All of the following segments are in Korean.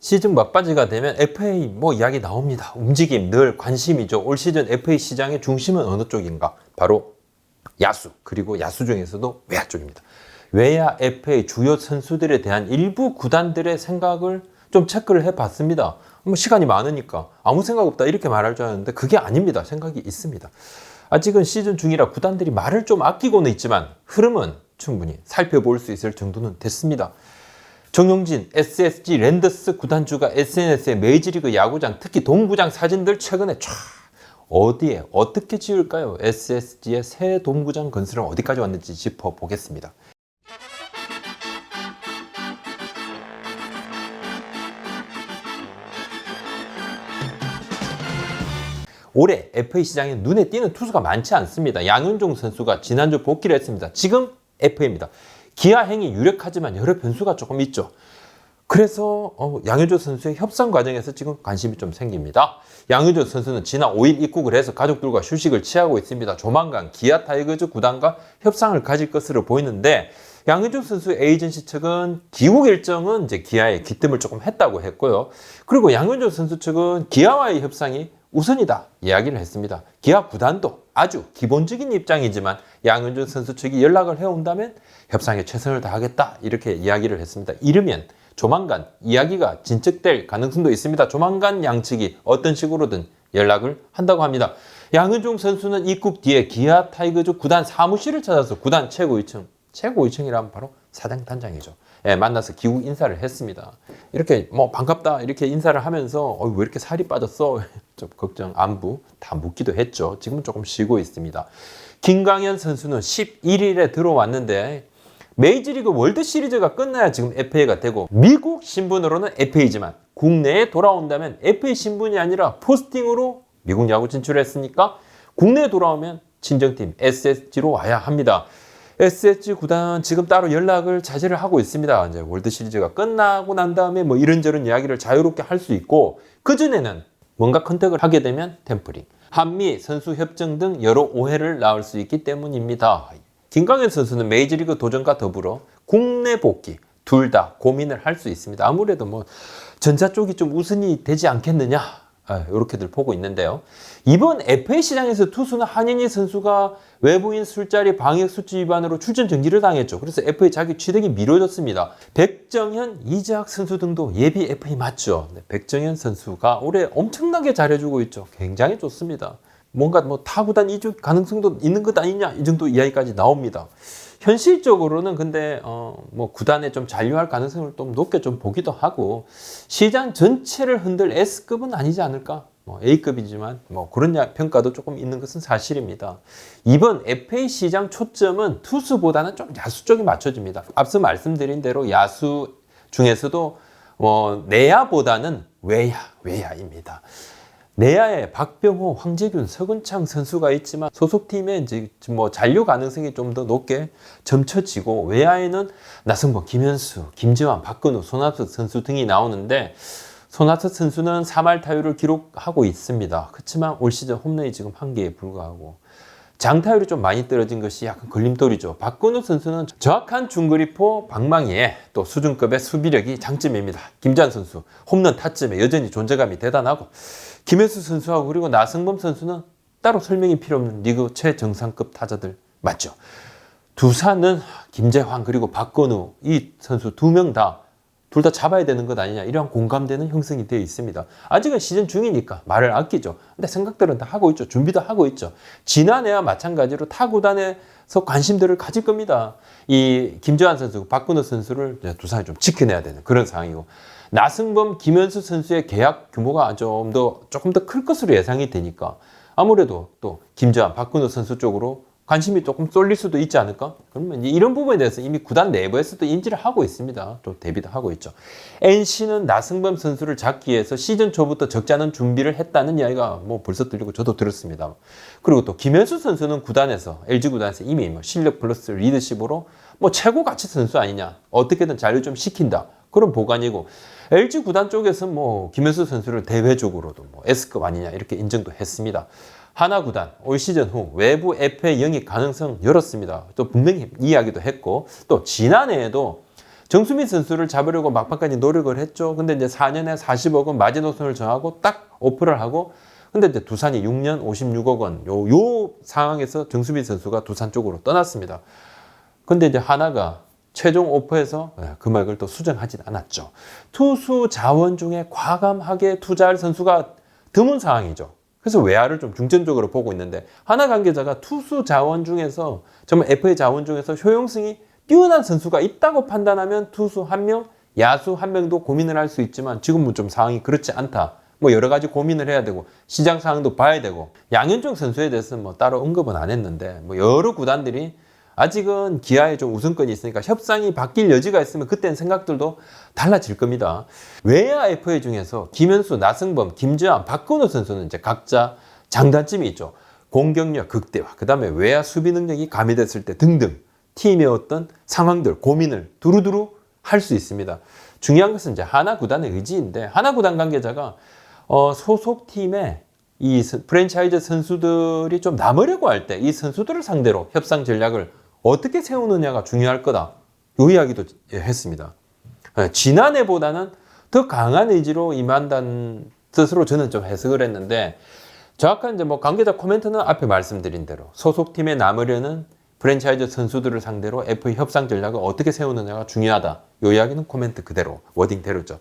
시즌 막바지가 되면 FA 뭐 이야기 나옵니다. 움직임 늘 관심이죠. 올 시즌 FA 시장의 중심은 어느 쪽인가? 바로 야수, 그리고 야수 중에서도 외야 쪽입니다. 외야 FA 주요 선수들에 대한 일부 구단들의 생각을 좀 체크를 해봤습니다. 뭐 시간이 많으니까 아무 생각 없다 이렇게 말할 줄 알았는데 그게 아닙니다. 생각이 있습니다. 아직은 시즌 중이라 구단들이 말을 좀 아끼고는 있지만 흐름은 충분히 살펴볼 수 있을 정도는 됐습니다. 정용진 SSG 랜더스 구단주가 SNS에 메이저리그 야구장, 특히 동구장 사진들 최근에 어디에 어떻게 지을까요? SSG의 새 동구장 건설은 어디까지 왔는지 짚어보겠습니다. 올해 FA 시장에 눈에 띄는 투수가 많지 않습니다. 양현종 선수가 지난주 복귀를 했습니다. 지금 FA입니다. 기아 행이 유력하지만 여러 변수가 조금 있죠. 그래서 양현종 선수의 협상 과정에서 지금 관심이 좀 생깁니다. 양현종 선수는 지난 5일 입국을 해서 가족들과 휴식을 취하고 있습니다. 조만간 기아 타이거즈 구단과 협상을 가질 것으로 보이는데 양현종 선수의 에이전시 측은 귀국 일정은 이제 기아에 기뜸을 조금 했다고 했고요. 그리고 양현종 선수 측은 기아와의 협상이 우선이다 이야기를 했습니다. 기아 구단도 아주 기본적인 입장이지만 양현종 선수 측이 연락을 해온다면 협상에 최선을 다하겠다 이렇게 이야기를 했습니다. 이르면 조만간 이야기가 진척될 가능성도 있습니다. 조만간 양측이 어떤 식으로든 연락을 한다고 합니다. 양현종 선수는 입국 뒤에 기아 타이거즈 구단 사무실을 찾아서 구단 최고위층이라면 바로 사장 단장이죠. 만나서 귀국 인사를 했습니다. 이렇게 뭐 반갑다 이렇게 인사를 하면서 왜 이렇게 살이 빠졌어? 좀 걱정 안부 다 묻기도 했죠. 지금은 조금 쉬고 있습니다. 김광현 선수는 11일에 들어왔는데 메이저리그 월드시리즈가 끝나야 지금 FA가 되고 미국 신분으로는 FA지만 국내에 돌아온다면 FA 신분이 아니라 포스팅으로 미국 야구 진출했으니까 국내에 돌아오면 친정팀 SSG로 와야 합니다. SSG 구단 지금 따로 연락을 자제를 하고 있습니다. 이제 월드시리즈가 끝나고 난 다음에 뭐 이런저런 이야기를 자유롭게 할 수 있고 그전에는 뭔가 컨택을 하게 되면 템퍼링, 한미 선수 협정 등 여러 오해를 낳을 수 있기 때문입니다. 김광현 선수는 메이저리그 도전과 더불어 국내 복귀 둘 다 고민을 할 수 있습니다. 아무래도 뭐 전자 쪽이 좀 우선이 되지 않겠느냐 이렇게들 보고 있는데요. 이번 FA 시장에서 투수는 한인희 선수가 외부인 술자리 방역 수치 위반으로 출전 정지를 당했죠. 그래서 FA 자격 취득이 미뤄졌습니다. 백정현, 이재학 선수 등도 예비 FA 맞죠. 백정현 선수가 올해 엄청나게 잘해주고 있죠. 굉장히 좋습니다. 뭔가 뭐 타구단 이주 가능성도 있는 것 아니냐 이 정도 이야기까지 나옵니다. 현실적으로는 근데 뭐 구단에 좀 잔류할 가능성을 좀 높게 좀 보기도 하고 시장 전체를 흔들 S급은 아니지 않을까? 뭐 A급이지만 뭐 그런 평가도 조금 있는 것은 사실입니다. 이번 FA 시장 초점은 투수보다는 좀 야수 쪽에 맞춰집니다. 앞서 말씀드린 대로 야수 중에서도 내야보다는 외야입니다. 내야에 박병호, 황재균, 서근창 선수가 있지만 소속팀에 이제 뭐 잔류 가능성이 좀 더 높게 점쳐지고 외야에는 나성범, 김현수, 김재환, 박근우, 손아섭 선수 등이 나오는데 손아섭 선수는 3할 타율을 기록하고 있습니다. 그렇지만 올 시즌 홈런이 지금 1개에 불과하고 장타율이 좀 많이 떨어진 것이 약간 걸림돌이죠. 박근우 선수는 정확한 중거리포 방망이에 또 수준급의 수비력이 장점입니다. 김재환 선수 홈런 타점에 여전히 존재감이 대단하고 김현수 선수하고 그리고 나성범 선수는 따로 설명이 필요 없는 리그 최정상급 타자들 맞죠. 두산은 김재환 그리고 박건우 이 선수 두 명 둘 다 잡아야 되는 것 아니냐 이러한 공감대는 형성이 되어 있습니다. 아직은 시즌 중이니까 말을 아끼죠. 근데 생각들은 다 하고 있죠. 준비도 하고 있죠. 지난해와 마찬가지로 타 구단에서 관심들을 가질 겁니다. 이 김재환 선수, 박근호 선수를 두산이 좀 지켜내야 되는 그런 상황이고 나승범, 김현수 선수의 계약 규모가 조금 더 클 것으로 예상이 되니까 아무래도 또 김재환, 박근호 선수 쪽으로 관심이 조금 쏠릴 수도 있지 않을까? 그러면 이런 부분에 대해서 이미 구단 내부에서도 인지를 하고 있습니다. 또 대비도 하고 있죠. NC는 나승범 선수를 잡기 위해서 시즌 초부터 적지 않은 준비를 했다는 이야기가 뭐 벌써 들리고 저도 들었습니다. 그리고 또 김현수 선수는 구단에서 LG 구단에서 이미 뭐 실력 플러스 리더십으로 뭐 최고 가치 선수 아니냐 어떻게든 잔류 좀 시킨다 그런 보관이고 LG 구단 쪽에서 뭐 김현수 선수를 대외적으로도 뭐 S급 아니냐 이렇게 인정도 했습니다. 하나 구단 올 시즌 후 외부 FA 영입 가능성 열었습니다. 또 분명히 이야기도 했고 또 지난해에도 정수빈 선수를 잡으려고 막판까지 노력을 했죠. 근데 이제 4년에 40억 원 마지노선을 정하고 딱 오프를 하고, 근데 이제 두산이 6년 56억 원, 요 상황에서 정수빈 선수가 두산 쪽으로 떠났습니다. 근데 이제 하나가 최종 오퍼에서 금액을 또 수정하진 않았죠. 투수 자원 중에 과감하게 투자할 선수가 드문 상황이죠. 그래서 외야를 좀 중점적으로 보고 있는데, 하나 관계자가 투수 자원 중에서, 정말 FA 자원 중에서 효용성이 뛰어난 선수가 있다고 판단하면 투수 한 명, 야수 한 명도 고민을 할 수 있지만 지금은 좀 상황이 그렇지 않다. 뭐 여러 가지 고민을 해야 되고 시장 상황도 봐야 되고, 양현종 선수에 대해서는 뭐 따로 언급은 안 했는데, 뭐 여러 구단들이 아직은 기아에 좀 우선권이 있으니까 협상이 바뀔 여지가 있으면 그때는 생각들도 달라질 겁니다. 외야 FA 중에서 김현수, 나승범, 김주환, 박건우 선수는 이제 각자 장단점이 있죠. 공격력 극대화, 그 다음에 외야 수비 능력이 가미됐을 때 등등 팀의 어떤 상황들, 고민을 두루두루 할 수 있습니다. 중요한 것은 이제 하나 구단의 의지인데, 하나 구단 관계자가 소속팀의 이 프랜차이즈 선수들이 좀 남으려고 할 때 이 선수들을 상대로 협상 전략을 어떻게 세우느냐가 중요할 거다. 이 이야기도 했습니다. 지난해보다는 더 강한 의지로 임한다는 뜻으로 저는 좀 해석을 했는데, 정확한 이제 뭐 관계자 코멘트는 앞에 말씀드린 대로 소속팀에 남으려는 프랜차이즈 선수들을 상대로 FA 협상 전략을 어떻게 세우느냐가 중요하다. 이 이야기는 코멘트 그대로, 워딩대로죠.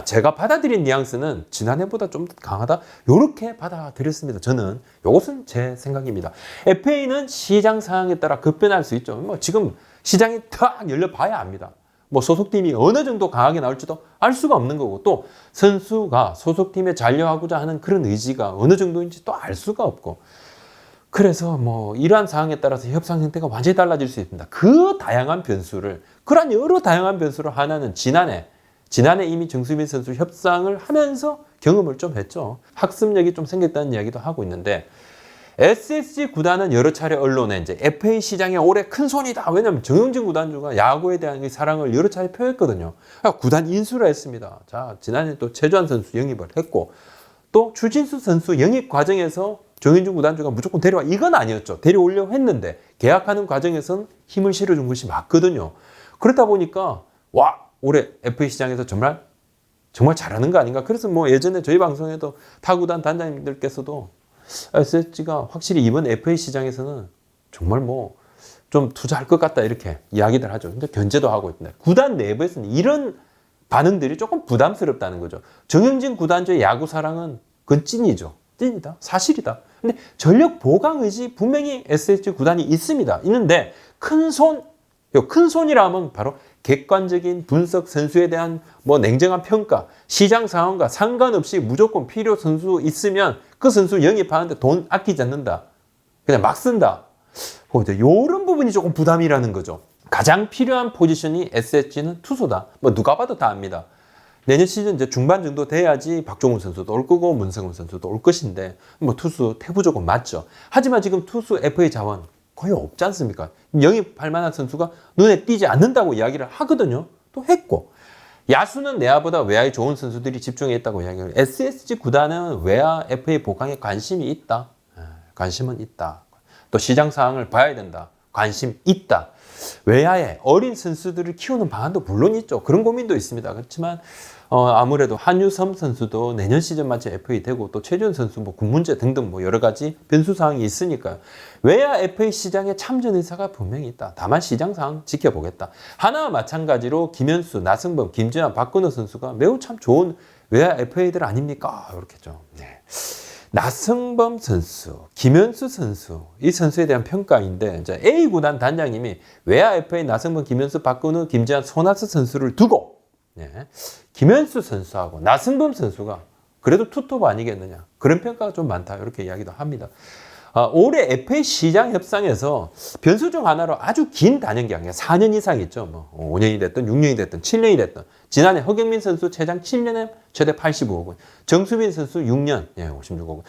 제가 받아들인 뉘앙스는 지난해보다 좀 강하다. 이렇게 받아들였습니다. 저는 이것은 제 생각입니다. FA는 시장 상황에 따라 급변할 수 있죠. 뭐 지금 시장이 탁 열려봐야 압니다. 뭐 소속팀이 어느 정도 강하게 나올지도 알 수가 없는 거고, 또 선수가 소속팀에 잔류하고자 하는 그런 의지가 어느 정도인지 또 알 수가 없고, 그래서 뭐 이러한 상황에 따라서 협상 형태가 완전히 달라질 수 있습니다. 그 다양한 변수를, 그런 여러 다양한 변수를 하나는 지난해 이미 정수빈 선수 협상을 하면서 경험을 좀 했죠. 학습력이 좀 생겼다는 이야기도 하고 있는데, SSG 구단은 여러 차례 언론에 이제 FA 시장에 올해 큰 손이다. 왜냐하면 정영진 구단주가 야구에 대한 사랑을 여러 차례 표했거든요. 구단 인수를 했습니다. 자, 지난해 또 최주환 선수 영입을 했고, 또 추진수 선수 영입 과정에서 정현준 구단주가 무조건 데려와, 이건 아니었죠. 데려오려고 했는데 계약하는 과정에서는 힘을 실어준 것이 맞거든요. 그렇다 보니까 올해 FA 시장에서 정말 잘하는 거 아닌가. 그래서 뭐 예전에 저희 방송에도 타구단 단장님들께서도 SSG가 확실히 이번 FA 시장에서는 정말 뭐 좀 투자할 것 같다 이렇게 이야기들 하죠. 근데 견제도 하고 있는데, 구단 내부에서는 이런 반응들이 조금 부담스럽다는 거죠. 정영진 구단주의 야구 사랑은 그건 찐이죠. 찐이다. 사실이다. 근데 전력 보강 의지 분명히 SSG 구단이 있는데, 큰 손이라 하면 바로 객관적인 분석, 선수에 대한 뭐 냉정한 평가, 시장 상황과 상관없이 무조건 필요 선수 있으면 그 선수 영입하는데 돈 아끼지 않는다. 그냥 막 쓴다. 이런 부분이 조금 부담이라는 거죠. 가장 필요한 포지션이 SSG는 투수다. 뭐 누가 봐도 다 압니다. 내년 시즌 이제 중반 정도 돼야지 박종훈 선수도 올 거고 문성훈 선수도 올 것인데, 뭐 투수 태부조건 맞죠. 하지만 지금 투수 FA 자원 거의 없지 않습니까? 영입할 만한 선수가 눈에 띄지 않는다고 이야기를 하거든요. 또 했고, 야수는 내야보다 외야에 좋은 선수들이 집중해 있다고 이야기해요. SSG 구단은 외야 FA 보강에 관심이 있다. 관심은 있다. 또 시장 상황을 봐야 된다. 관심 있다. 외야에 어린 선수들을 키우는 방안도 물론 있죠. 그런 고민도 있습니다. 그렇지만 아무래도 한유섬 선수도 내년 시즌마치 FA 되고, 또 최준 선수 뭐 군 문제 등등 뭐 여러 가지 변수 사항이 있으니까요. 외야 FA 시장에 참전 의사가 분명히 있다. 다만 시장 상황 지켜보겠다. 하나와 마찬가지로 김현수, 나승범, 김주환, 박건우 선수가 매우 참 좋은 외야 FA들 아닙니까? 이렇게죠. 네. 나승범 선수, 김현수 선수, 이 선수에 대한 평가인데, 이제 A 구단 단장님이 외야 FA 나승범, 김현수, 박근우, 김재환, 손아섭 선수를 두고, 김현수 선수하고 나승범 선수가 그래도 투톱 아니겠느냐, 그런 평가가 좀 많다, 이렇게 이야기도 합니다. 올해 FA 시장 협상에서 변수 중 하나로 아주 긴 단연 계약, 4년 이상 있죠. 뭐 5년이 됐든 6년이 됐든 7년이 됐든, 지난해 허경민 선수 최장 7년에 최대 85억 원, 정수빈 선수 6년 56억 원.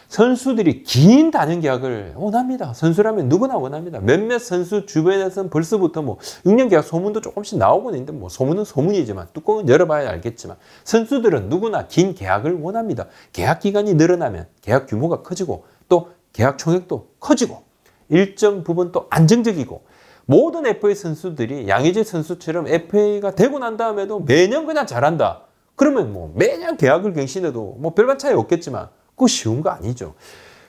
선수들이 긴 단연 계약을 원합니다. 선수라면 누구나 원합니다. 몇몇 선수 주변에서는 벌써부터 뭐 6년 계약 소문도 조금씩 나오고 있는데, 뭐 소문은 소문이지만 뚜껑은 열어봐야 알겠지만, 선수들은 누구나 긴 계약을 원합니다. 계약 기간이 늘어나면 계약 규모가 커지고, 또 계약 총액도 커지고, 일정 부분 또 안정적이고, 모든 FA 선수들이 양의지 선수처럼 FA가 되고 난 다음에도 매년 그냥 잘한다. 그러면 뭐 매년 계약을 갱신해도 뭐 별반 차이 없겠지만 그거 쉬운 거 아니죠.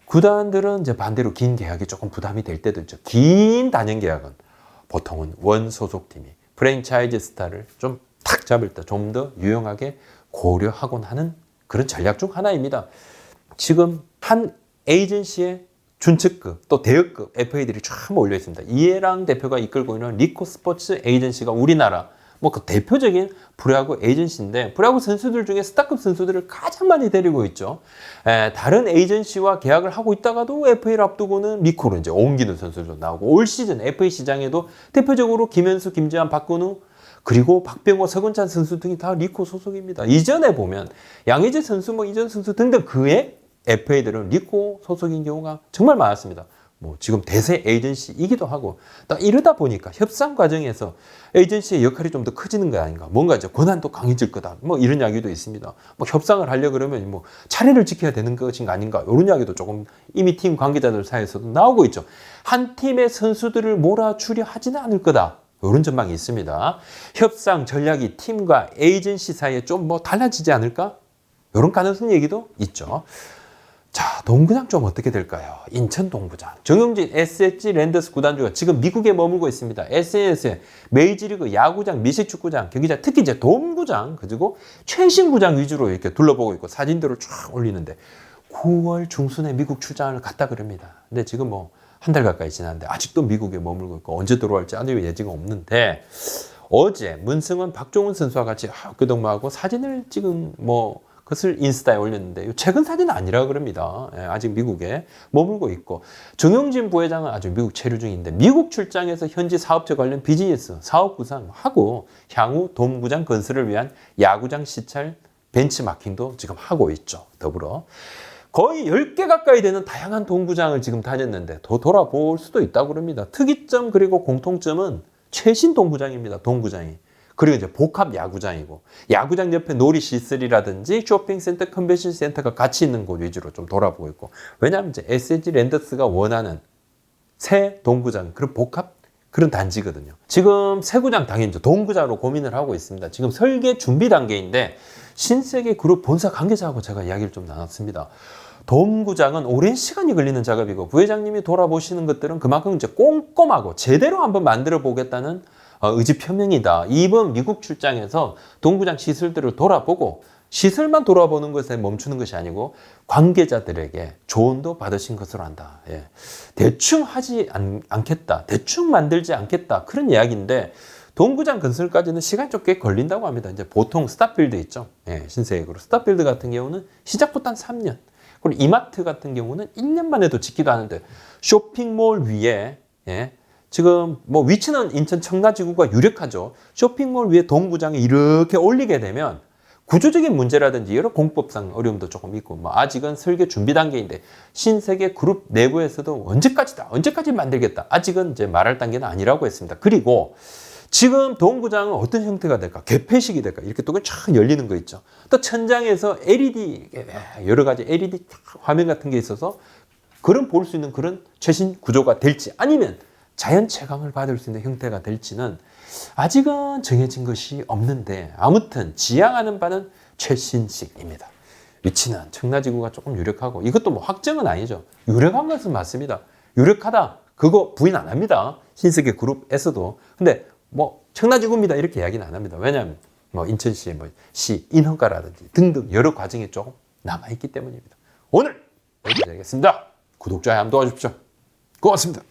구단들은 이제 반대로 긴 계약이 조금 부담이 될 때도 있죠. 긴 단연 계약은 보통은 원 소속팀이 프랜차이즈 스타를 좀 탁 잡을 때 좀 더 유용하게 고려하곤 하는 그런 전략 중 하나입니다. 지금 한 에이전시의 준특급 또 대역급 FA들이 쫙 몰려 있습니다. 이해랑 대표가 이끌고 있는 리코 스포츠 에이전시가 우리나라 뭐 그 대표적인 프로야구 에이전시인데 프로야구 선수들 중에 스타급 선수들을 가장 많이 데리고 있죠. 다른 에이전시와 계약을 하고 있다가도 FA를 앞두고는 리코로 이제 옮기는 선수들도 나오고 올 시즌 FA 시장에도 대표적으로 김현수, 김재환, 박근우 그리고 박병호, 서건찬 선수 등이 다 리코 소속입니다. 이전에 보면 양의지 선수, 뭐 이전 선수 등등 그의 FA들은 리코 소속인 경우가 정말 많았습니다. 뭐 지금 대세 에이전시이기도 하고 또 이러다 보니까 협상 과정에서 에이전시의 역할이 좀 더 커지는 거 아닌가, 뭔가 이제 권한도 강해질 거다, 뭐 이런 이야기도 있습니다. 뭐 협상을 하려 그러면 뭐 차례를 지켜야 되는 것인가 아닌가 이런 이야기도 조금 이미 팀 관계자들 사이에서도 나오고 있죠. 한 팀의 선수들을 몰아주려 하지는 않을 거다. 이런 전망이 있습니다. 협상 전략이 팀과 에이전시 사이에 좀 뭐 달라지지 않을까? 이런 가능성 얘기도 있죠. 자, 동구장 좀 어떻게 될까요? 인천 동구장. 정용진 SSG 랜더스 구단주가 지금 미국에 머물고 있습니다. SNS에 메이저리그 야구장, 미식축구장, 경기장, 특히 이제 돔구장, 그리고 최신 구장 위주로 이렇게 둘러보고 있고 사진들을 쫙 올리는데 9월 중순에 미국 출장을 갔다 그럽니다. 근데 지금 뭐 한 달 가까이 지났는데 아직도 미국에 머물고 있고 언제 들어올지 아직 예지가 없는데 어제 문승원, 박종훈 선수와 같이 학교 동무하고 사진을 찍은 뭐 그것을 인스타에 올렸는데 최근 사진은 아니라 그럽니다. 아직 미국에 머물고 있고 정용진 부회장은 아주 미국 체류 중인데 미국 출장에서 현지 사업체 관련 비즈니스 사업 구상하고 향후 돔구장 건설을 위한 야구장 시찰 벤치마킹도 지금 하고 있죠. 더불어 거의 10개 가까이 되는 다양한 동구장을 지금 다녔는데 더 돌아볼 수도 있다고 그럽니다. 특이점 그리고 공통점은 최신 동구장입니다. 동구장이. 그리고 이제 복합 야구장이고 야구장 옆에 놀이시설이라든지 쇼핑센터, 컨벤션센터가 같이 있는 곳 위주로 좀 돌아보고 있고 왜냐하면 이제 SSG 랜더스가 원하는 새 동구장 그런 복합 그런 단지거든요. 지금 새 구장 당연히 동구장으로 고민을 하고 있습니다. 지금 설계 준비 단계인데 신세계 그룹 본사 관계자하고 제가 이야기를 좀 나눴습니다. 돔구장은 오랜 시간이 걸리는 작업이고 부회장님이 돌아보시는 것들은 그만큼 이제 꼼꼼하고 제대로 한번 만들어 보겠다는 의지 표명이다. 이번 미국 출장에서 동구장 시설들을 돌아보고 시설만 돌아보는 것에 멈추는 것이 아니고 관계자들에게 조언도 받으신 것으로 한다. 예. 대충 하지 않겠다. 대충 만들지 않겠다. 그런 이야기인데 동구장 건설까지는 시간이 좀 꽤 걸린다고 합니다. 이제 보통 스타필드 있죠. 예, 신세계로 스타필드 같은 경우는 시작부터 한 3년. 그리고 이마트 같은 경우는 1년만 해도 짓기도 하는데 쇼핑몰 위에 지금 뭐 위치는 인천 청라지구가 유력하죠. 쇼핑몰 위에 동구장에 이렇게 올리게 되면 구조적인 문제라든지 여러 공법상 어려움도 조금 있고 뭐 아직은 설계 준비 단계인데 신세계 그룹 내부에서도 언제까지 만들겠다. 아직은 이제 말할 단계는 아니라고 했습니다. 그리고 지금 동구장은 어떤 형태가 될까? 개폐식이 될까? 이렇게 또 쫙 열리는 거 있죠. 또 천장에서 LED 여러 가지 LED 화면 같은 게 있어서 그런 볼 수 있는 그런 최신 구조가 될지 아니면 자연 채광을 받을 수 있는 형태가 될지는 아직은 정해진 것이 없는데 아무튼 지향하는 바는 최신식입니다. 위치는 청라지구가 조금 유력하고 이것도 뭐 확정은 아니죠. 유력한 것은 맞습니다. 유력하다 그거 부인 안 합니다. 신세계 그룹에서도. 근데 뭐 청라지구입니다 이렇게 이야기는 안 합니다. 왜냐하면 뭐 인천시의 뭐 시 인허가라든지 등등 여러 과정이 조금 남아 있기 때문입니다. 오늘 여기까지 하겠습니다. 구독, 좋아요 한번 도와주십시오. 고맙습니다.